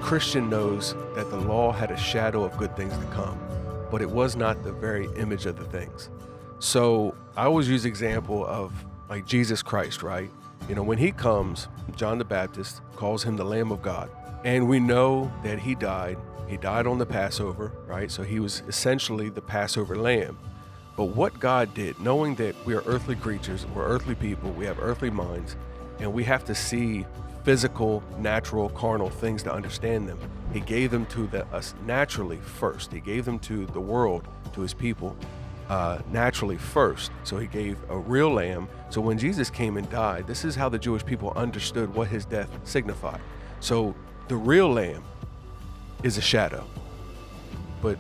Christian knows that the law had a shadow of good things to come, but it was not the very image of the things. So I always use the example of like Jesus Christ, right? You know, when he comes, John the Baptist calls him the Lamb of God. And we know that he died. He died on the Passover, right? So he was essentially the Passover lamb. But what God did, knowing that we are earthly creatures, we're earthly people, we have earthly minds, and we have to see physical, natural, carnal things to understand them. He gave them to us naturally first. He gave them to the world, to his people, naturally first. So he gave a real lamb. So when Jesus came and died, this is how the Jewish people understood what his death signified. So the real lamb is a shadow, but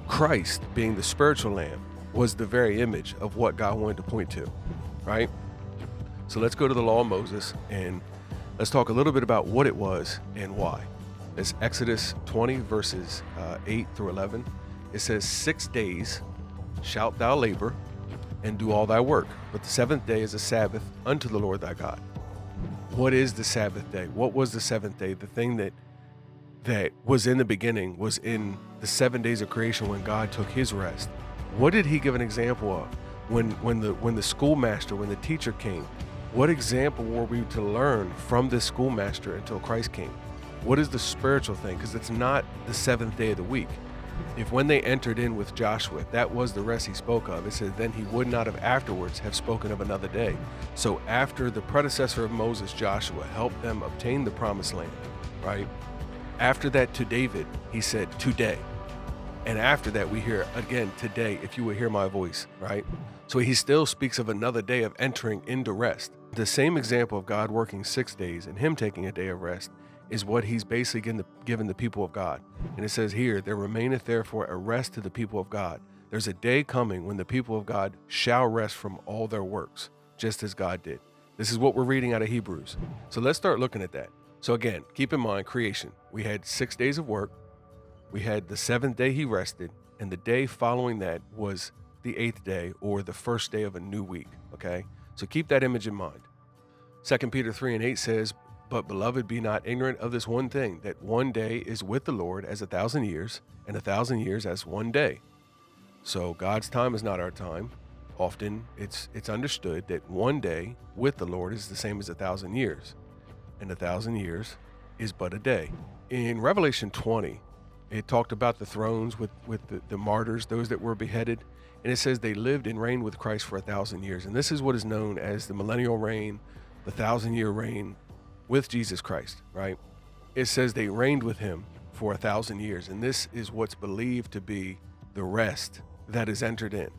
Christ, being the spiritual lamb, was the very image of what God wanted to point to, right? So let's go to the law of Moses and let's talk a little bit about what it was and why. It's Exodus 20 verses 8 through 11. It says, 6 days shalt thou labor and do all thy work, but the seventh day is a Sabbath unto the Lord thy God. What is the Sabbath day? What was the seventh day? The thing that was in the beginning was in the 7 days of creation when God took his rest. What did he give an example of? When the schoolmaster, when the teacher came, what example were we to learn from this schoolmaster until Christ came? What is the spiritual thing? Because it's not the seventh day of the week. If when they entered in with Joshua, that was the rest he spoke of, it says, then he would not have afterwards have spoken of another day. So after the predecessor of Moses, Joshua, helped them obtain the promised land, right? After that, to David, he said, today. And after that, we hear again, today, if you will hear my voice, right? So he still speaks of another day of entering into rest. The same example of God working 6 days and him taking a day of rest is what he's basically given the people of God. And it says here, there remaineth therefore a rest to the people of God. There's a day coming when the people of God shall rest from all their works, just as God did. This is what we're reading out of Hebrews. So let's start looking at that. So again, keep in mind creation. We had 6 days of work. We had the seventh day he rested, and the day following that was the eighth day, or the first day of a new week, okay? So keep that image in mind. 2 Peter 3 and 8 says, but beloved, be not ignorant of this one thing, that one day is with the Lord as 1,000 years, and 1,000 years as one day. So God's time is not our time. Often it's understood that one day with the Lord is the same as 1,000 years, and 1,000 years is but a day. In Revelation 20, it talked about the thrones with the martyrs, those that were beheaded. And it says they lived and reigned with Christ for 1,000 years. And this is what is known as the millennial reign, the 1,000-year reign with Jesus Christ, right? It says they reigned with him for 1,000 years. And this is what's believed to be the rest that is entered in.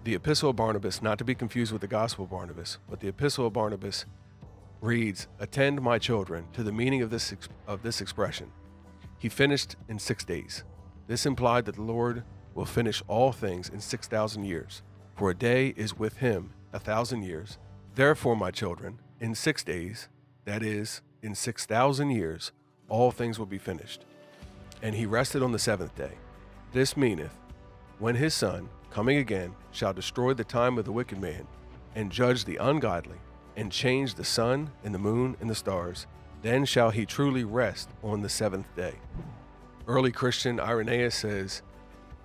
The Epistle of Barnabas, not to be confused with the Gospel of Barnabas, but the Epistle of Barnabas reads, attend, my children, to the meaning of this expression. He finished in 6 days. This implied that the Lord will finish all things in 6,000 years. For a day is with him 1,000 years. Therefore, my children, in 6 days, that is, in 6,000 years, all things will be finished. And he rested on the seventh day. This meaneth, when his Son, coming again, shall destroy the time of the wicked man, and judge the ungodly, and change the sun and the moon and the stars, then shall he truly rest on the seventh day. Early Christian Irenaeus says,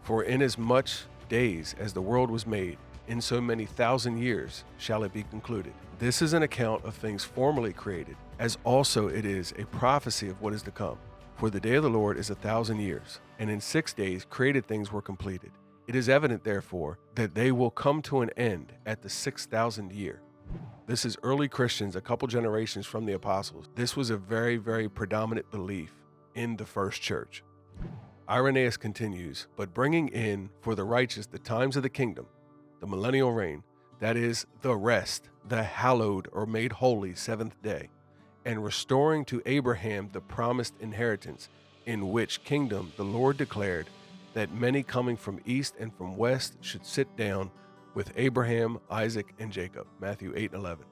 for inasmuch days as the world was made, in so many thousand years shall it be concluded. This is an account of things formerly created, as also it is a prophecy of what is to come. For the day of the Lord is 1,000 years, and in 6 days created things were completed. It is evident, therefore, that they will come to an end at the 6,000th year. This is early Christians, a couple generations from the apostles. This was a very, very predominant belief in the first church. Irenaeus continues, but bringing in for the righteous the times of the kingdom, the millennial reign, that is the rest, the hallowed or made holy seventh day, and restoring to Abraham the promised inheritance, in which kingdom the Lord declared that many coming from east and from west should sit down with Abraham, Isaac, and Jacob, Matthew 8 and 11.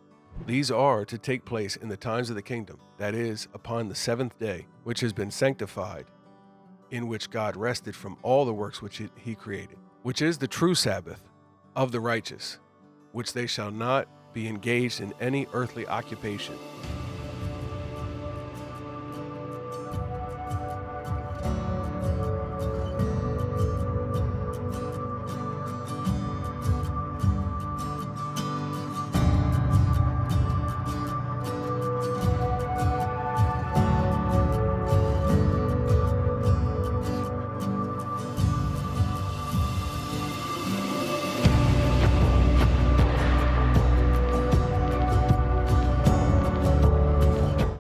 These are to take place in the times of the kingdom, that is, upon the seventh day, which has been sanctified, in which God rested from all the works which he created, which is the true Sabbath of the righteous, which they shall not be engaged in any earthly occupation,